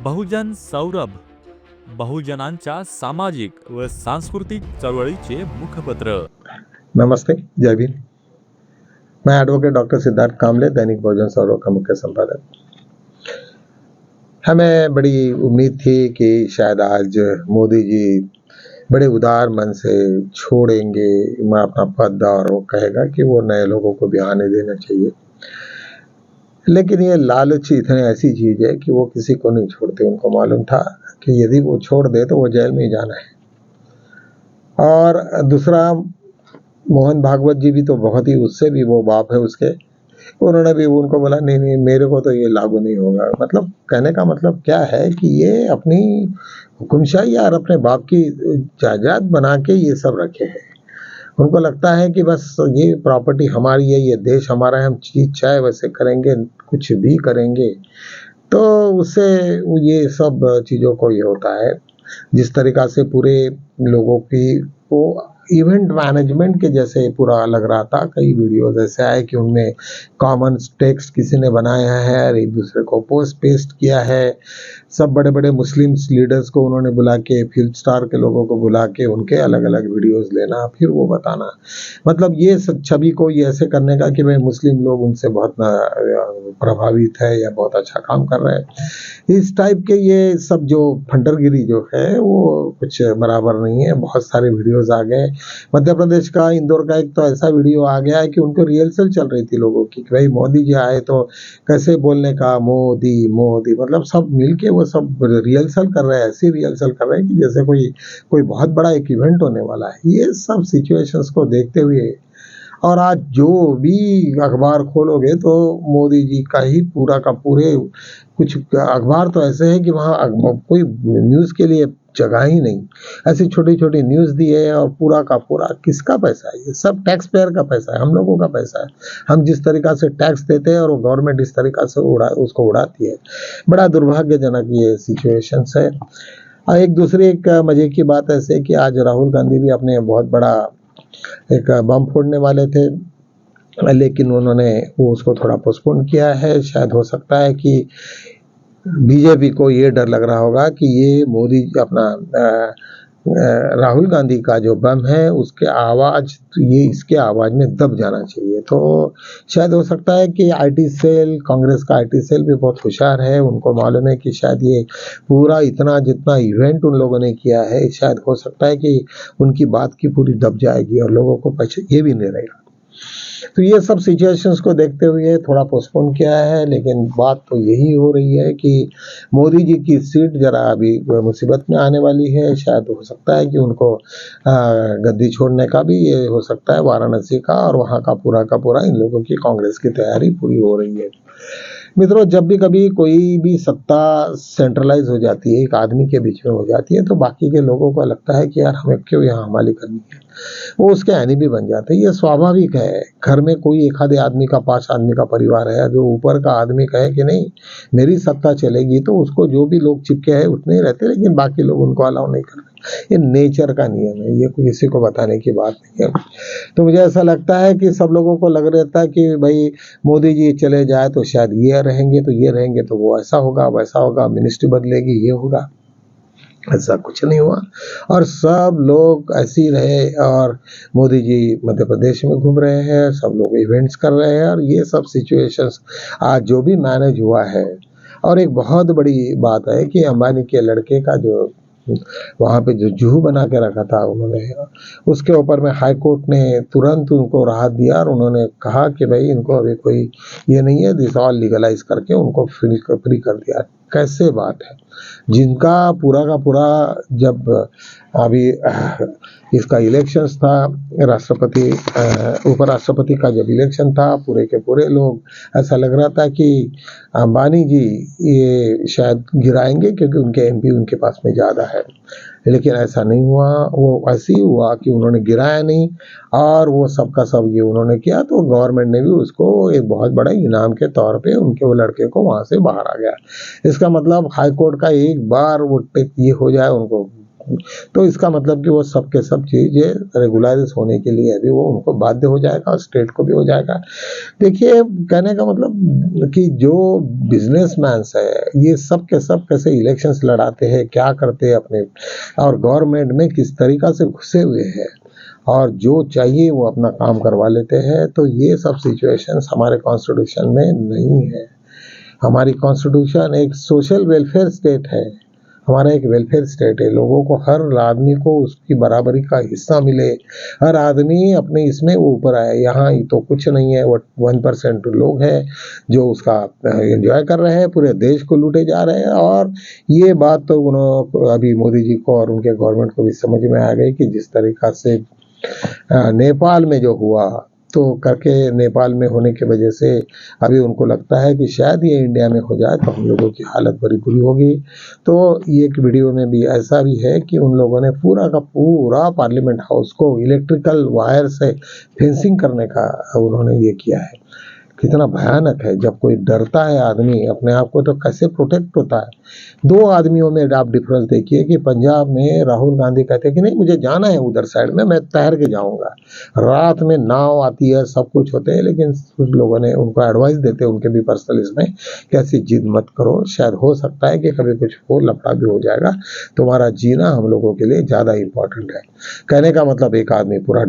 बहुजन सौरभ, बहुजनांच्या सामाजिक व सांस्कृतिक चळवळीचे मुखपत्र। नमस्ते, जय भीम। मैं एडवोकेट डॉक्टर सिद्धार्थ कामले, दैनिक बहुजन सौरभ का मुख्य संपादक। हमें बड़ी उम्मीद थी कि शायद आज मोदी जी बड़े उदार मन से छोड़ेंगे मैं अपना पद और वो कहेगा कि वो नए लोगों को भी आने देना चाहिए। लेकिन ये लालच इतनी ऐसी चीज है कि वो किसी को नहीं छोड़ते। उनको मालूम था कि यदि वो छोड़ दे तो वो जेल में ही जाना है। और दूसरा, मोहन भागवत जी भी तो बहुत ही, उससे भी वो बाप है उसके, उन्होंने भी उनको बोला नहीं नहीं मेरे को तो ये लागू नहीं होगा। मतलब कहने का मतलब क्या है कि ये अपनी हुकुमशाही और अपने बाप की जायदाद बना के ये सब रखे हैं। उनको लगता है कि बस ये प्रॉपर्टी हमारी है, ये देश हमारा है, हम चीज चाहे वैसे करेंगे, कुछ भी करेंगे। तो उससे ये सब चीजों को ये होता है। जिस तरीका से पूरे लोगों की वो इवेंट मैनेजमेंट के जैसे पूरा लग रहा था। कई वीडियोस ऐसे आए कि उनमें कॉमन टेक्स्ट किसी ने बनाया है और एक दूसरे को पोस्ट पेस्ट किया है। सब बड़े बड़े मुस्लिम लीडर्स को उन्होंने बुला के, फिल्म स्टार के लोगों को बुला के उनके अलग अलग वीडियोस लेना, फिर वो बताना। मतलब ये छवि को ये ऐसे करने का कि भाई मुस्लिम लोग उनसे बहुत प्रभावित है या बहुत अच्छा काम कर रहे हैं। इस टाइप के ये सब जो फंडरगिरी जो है वो कुछ बराबर नहीं है। बहुत सारे वीडियोस आ गए। मध्य प्रदेश का, इंदौर का एक तो ऐसा वीडियो आ गया है कि उनको रिहर्सल चल रही थी लोगों की कि भाई मोदी जी आए तो कैसे बोलने का, मोदी मोदी। मतलब सब मिलके वो सब रिहर्सल कर रहे हैं, ऐसी रिहर्सल कर रहे हैं कि जैसे कोई बहुत बड़ा एक इवेंट होने वाला है। ये सब सिचुएशंस को देखते हुए, और आज जो भी अखबार खोलोगे तो मोदी जी का ही पूरा का पूरे, कुछ अखबार तो ऐसे हैं कि वहाँ कोई न्यूज़ के लिए जगह ही नहीं। ऐसी छोटी छोटी न्यूज़ दी है और पूरा का पूरा किसका पैसा है? ये सब टैक्स पेयर का पैसा है, हम लोगों का पैसा है। हम जिस तरीका से टैक्स देते हैं और वो गवर्नमेंट इस तरीका से उसको उड़ाती है। बड़ा दुर्भाग्यजनक ये सिचुएशंस है। और एक दूसरी एक मजे की बात ऐसे है कि आज राहुल गांधी भी अपने बहुत बड़ा एक बम फोड़ने वाले थे, लेकिन उन्होंने वो उसको थोड़ा पोस्टपोन किया है। शायद हो सकता है कि बीजेपी को ये डर लग रहा होगा कि ये मोदी अपना राहुल गांधी का जो बम है उसके आवाज, ये इसके आवाज में दब जाना चाहिए। तो शायद हो सकता है कि आईटी सेल, कांग्रेस का आईटी सेल भी बहुत होशियार है। उनको मालूम है कि शायद ये पूरा इतना जितना इवेंट उन लोगों ने किया है, शायद हो सकता है कि उनकी बात की पूरी दब जाएगी और लोगों को पीछे ये भी नहीं रहेगा। तो ये सब सिचुएशंस को देखते हुए थोड़ा पोस्टपोन किया है। लेकिन बात तो यही हो रही है कि मोदी जी की सीट जरा अभी मुसीबत में आने वाली है। शायद हो सकता है कि उनको गद्दी छोड़ने का भी ये हो सकता है, वाराणसी का, और वहाँ का पूरा इन लोगों की कांग्रेस की तैयारी पूरी हो रही है। मित्रों, जब भी कभी कोई भी सत्ता सेंट्रलाइज हो जाती है, एक आदमी के बीच में हो जाती है, तो बाकी के लोगों को लगता है कि यार हमें क्यों यहाँ हमारी करनी है, वो उसके एनिमी बन जाते हैं। ये स्वाभाविक है। घर में कोई एक आधे आदमी का, 5 आदमी का परिवार है, जो ऊपर का आदमी कहे कि नहीं मेरी सत्ता चलेगी, तो उसको जो भी लोग चिपके हैं उतने ही रहते, लेकिन बाकी लोग उनको अलाउ नहीं करते। ये नेचर का नियम है, ये किसी को बताने की बात नहीं है। तो मुझे ऐसा लगता है कि सब लोगों को लग रहता है कि भाई मोदी जी चले जाए तो शायद ये रहेंगे, तो ये रहेंगे तो वो ऐसा होगा, वैसा होगा, मिनिस्ट्री बदलेगी, ये होगा। ऐसा कुछ नहीं हुआ और सब लोग ऐसे ही रहे। और मोदी जी मध्य प्रदेश में घूम रहे हैं, सब लोग इवेंट्स कर रहे हैं, और ये सब सिचुएशंस आज जो भी मैनेज हुआ है। और एक बहुत बड़ी बात है कि अंबानी के लड़के का जो वहाँ पे जो जूहू बना के रखा था उन्होंने, उसके ऊपर में हाई कोर्ट ने तुरंत उनको राहत दिया और उन्होंने कहा कि भाई इनको अभी कोई ये नहीं है, दिस ऑल लीगलाइज करके उनको फ्री कर दिया। कैसे बात है? जिनका पूरा का पूरा, जब अभी इसका इलेक्शंस था, राष्ट्रपति उपराष्ट्रपति का जब इलेक्शन था, पूरे के पूरे लोग ऐसा लग रहा था कि अंबानी जी ये शायद गिराएंगे क्योंकि उनके एमपी उनके पास में ज़्यादा है। लेकिन ऐसा नहीं हुआ। वो ऐसे ही हुआ कि उन्होंने गिराया नहीं और वो सबका सब ये उन्होंने किया, तो गवर्नमेंट ने भी उसको एक बहुत बड़ा इनाम के तौर पे उनके वो लड़के को वहाँ से बाहर आ गया। इसका मतलब हाई कोर्ट का एक बार वो ये हो जाए, उनको तो इसका मतलब कि वो सब के सब चीज़ें रेगुलराइज होने के लिए अभी वो उनको बाध्य हो जाएगा और स्टेट को भी हो जाएगा। देखिए, कहने का मतलब कि जो बिजनेसमैन्स है ये सब के सब कैसे इलेक्शंस लड़ाते हैं, क्या करते हैं अपने, और गवर्नमेंट में किस तरीका से घुसे हुए हैं और जो चाहिए वो अपना काम करवा लेते हैं। तो ये सब सिचुएशंस हमारे कॉन्स्टिट्यूशन में नहीं है। हमारी कॉन्स्टिट्यूशन एक सोशल वेलफेयर स्टेट है, हमारा एक वेलफेयर स्टेट है। लोगों को, हर आदमी को उसकी बराबरी का हिस्सा मिले, हर आदमी अपने इसमें ऊपर आए। यहाँ तो कुछ नहीं है, वो 1% लोग हैं जो उसका एंजॉय कर रहे हैं, पूरे देश को लूटे जा रहे हैं। और ये बात तो उन्होंने अभी मोदी जी को और उनके गवर्नमेंट को भी समझ में आ गई कि जिस तरीका से नेपाल में जो हुआ, तो करके नेपाल में होने की वजह से अभी उनको लगता है कि शायद ये इंडिया में हो जाए तो हम लोगों की हालत बड़ी बुरी होगी। तो ये एक वीडियो में भी ऐसा भी है कि उन लोगों ने पूरा का पूरा पार्लियामेंट हाउस को इलेक्ट्रिकल वायर से फेंसिंग करने का उन्होंने ये किया है। कितना भयानक है। जब कोई डरता है आदमी अपने आप को तो कैसे प्रोटेक्ट होता है। दो आदमियों में आप डिफरेंस देखिए कि पंजाब में राहुल गांधी कहते हैं कि नहीं मुझे जाना है उधर साइड में, मैं तैर के जाऊंगा। रात में नाव आती है, सब कुछ होते हैं, लेकिन कुछ लोगों ने उनको एडवाइस देते हैं, उनके भी पर्सनल इसमें, कि ऐसी जिद मत करो, शायद हो सकता है कि कभी कुछ हो, लफड़ा भी हो जाएगा, तुम्हारा जीना हम लोगों के लिए ज़्यादा इंपॉर्टेंट है। कहने का मतलब एक आदमी पूरा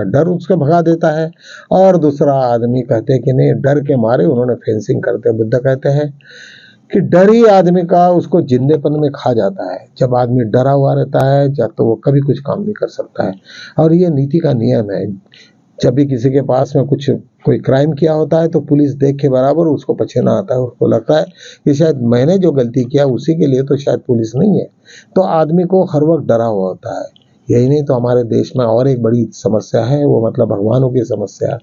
डर उसको भगा देता है और दूसरा आदमी कहते हैं कि नहीं, डर के मारे उन्होंने फेंसिंग करते हैं। बुद्ध कहते हैं कि डर ही आदमी का उसको जिंदेपन में खा जाता है। जब आदमी डरा हुआ रहता है जब तो वो कभी कुछ काम नहीं कर सकता है। और ये नीति का नियम है, जब भी किसी के पास में कोई क्राइम किया होता है तो पुलिस देख के बराबर उसको पछेना आता है। उसको लगता है कि शायद मैंने जो गलती किया उसी के लिए तो शायद पुलिस नहीं है, तो आदमी को हर वक्त डरा हुआ होता है। यही नहीं तो हमारे देश में और एक बड़ी समस्या है, वो मतलब भगवानों की समस्या।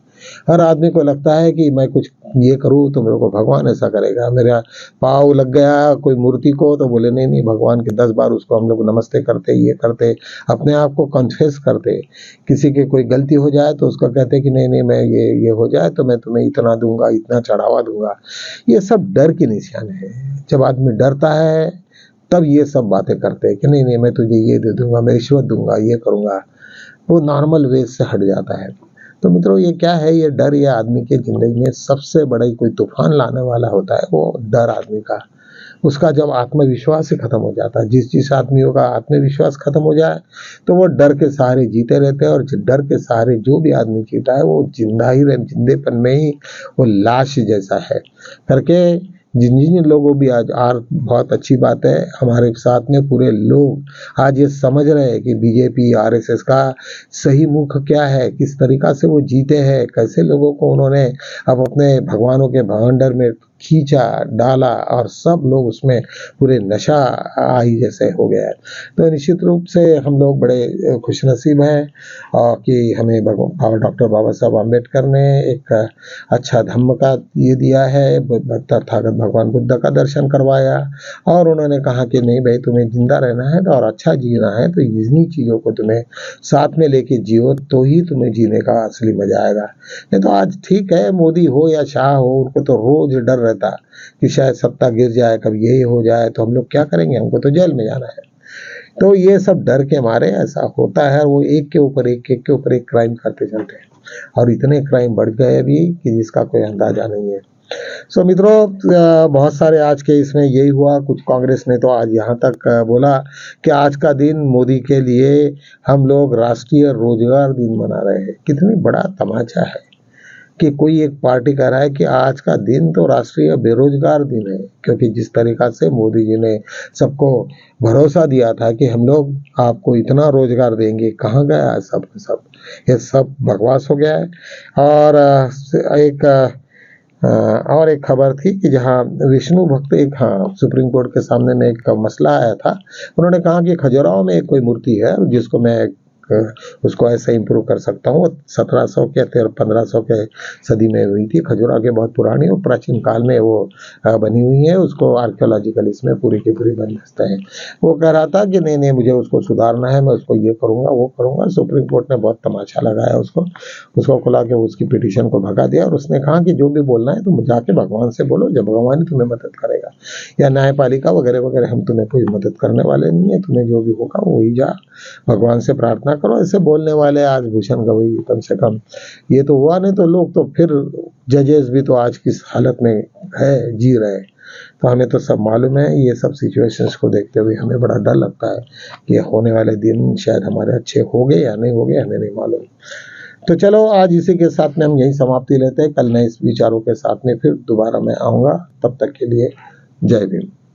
हर आदमी को लगता है कि मैं कुछ ये करूँ तो मेरे को भगवान ऐसा करेगा। मेरा पाँव लग गया कोई मूर्ति को तो बोले नहीं नहीं, भगवान के 10 बार उसको हम लोग नमस्ते करते, ये करते, अपने आप को कन्फेस करते। किसी की कोई गलती हो जाए तो उसको कहते कि नहीं नहीं, मैं ये हो जाए तो मैं तुम्हें इतना दूंगा, इतना चढ़ावा दूंगा। ये सब डर की निशान है। जब आदमी डरता है तब ये सब बातें करते हैं कि नहीं नहीं, मैं तुझे ये दे दूंगा, मैं रिश्वत दूंगा, ये करूंगा। वो नॉर्मल वे से हट जाता है। तो मित्रों, ये क्या है, ये डर ये आदमी के जिंदगी में सबसे बड़ा कोई तूफान लाने वाला होता है। वो डर आदमी का, उसका जब आत्मविश्वास ही खत्म हो जाता है। जिस आदमियों का आत्मविश्वास खत्म हो जाए तो वो डर के सहारे जीते रहते हैं। और डर के सहारे जो भी आदमी जीता है वो जिंदेपन में ही वो लाश जैसा है करके। जिन लोगों भी आज बहुत अच्छी बात है, हमारे साथ में पूरे लोग आज ये समझ रहे हैं कि बीजेपी आरएसएस का सही मुख क्या है, किस तरीका से वो जीते हैं, कैसे लोगों को उन्होंने अब अपने भगवानों के भवंडर में खींचा डाला और सब लोग उसमें पूरे नशा आई जैसे हो गया है। तो निश्चित रूप से हम लोग बड़े खुशनसीब हैं और कि हमें डॉक्टर बाबा साहब आम्बेडकर ने एक अच्छा धम्म का ये दिया है, तथागत भगवान बुद्ध का दर्शन करवाया और उन्होंने कहा कि नहीं भाई, तुम्हें जिंदा रहना है और अच्छा जीना है तो इन्हीं चीज़ों को तुम्हें साथ में लेके जियो, तो ही तुम्हें जीने का असली मजा आएगा। नहीं तो आज ठीक है, मोदी हो या शाह हो, उनको तो रोज डर रहता कि शायद सत्ता गिर जाए, कभी यही हो जाए तो हम लोग क्या करेंगे, हमको तो जेल में जाना है। तो ये सब डर के मारे ऐसा होता है। वो एक के ऊपर एक क्राइम करते चलते हैं और इतने क्राइम बढ़ गए अभी कि जिसका कोई अंदाजा नहीं है। सो मित्रों, बहुत सारे आज के इसमें यही हुआ। कुछ कांग्रेस ने तो आज यहाँ तक बोला कि आज का दिन मोदी के लिए हम लोग राष्ट्रीय रोजगार दिन मना रहे हैं। कितनी बड़ा तमाचा है कि कोई एक पार्टी कह रहा है कि आज का दिन तो राष्ट्रीय बेरोजगार दिन है, क्योंकि जिस तरीका से मोदी जी ने सबको भरोसा दिया था कि हम लोग आपको इतना रोजगार देंगे, कहाँ गया है सब सब, ये सब बकवास हो गया है। और एक खबर थी कि जहां विष्णु भक्त सुप्रीम कोर्ट के सामने में एक मसला आया था। उन्होंने कहा कि खजुराहो में एक कोई मूर्ति है जिसको मैं उसको ऐसे इम्प्रूव कर सकता हूँ। 1700 के 1500 के सदी में हुई थी। खजुराहो की बहुत पुरानी और प्राचीन काल में वो बनी हुई है। उसको आर्कियोलॉजिकल इसमें पूरी की पूरी बंदिस्त है। वो कह रहा था कि नहीं नहीं मुझे उसको सुधारना है, मैं उसको ये करूँगा वो करूँगा। सुप्रीम कोर्ट ने बहुत तमाशा लगाया उसको खुला के उसकी पिटीशन को भगा दिया और उसने कहा कि जो भी बोलना है तुम जाके भगवान से बोलो, जब भगवान ही तुम्हें मदद करेगा, या न्यायपालिका वगैरह वगैरह, हम तुम्हें कोई मदद करने वाले नहीं है। तुम्हें जो भी होगा वही जा भगवान से प्रार्थना करो। ऐसे बोलने वाले आज भूषण गवई कम से कम ये तो हुआ, नहीं तो लोग तो फिर जजेस भी तो आज किस हालत में है जी रहे। तो हमें तो सब मालूम है। ये सब सिचुएशंस को देखते हुए हमें बड़ा डर लगता है कि होने वाले दिन शायद हमारे अच्छे हो गए या नहीं हो गए, हमें नहीं मालूम। तो चलो आज इसी के साथ में हम यही समाप्ति लेते हैं। कल नए इस विचारों के साथ में फिर दोबारा मैं आऊँगा। तब तक के लिए जय भीम।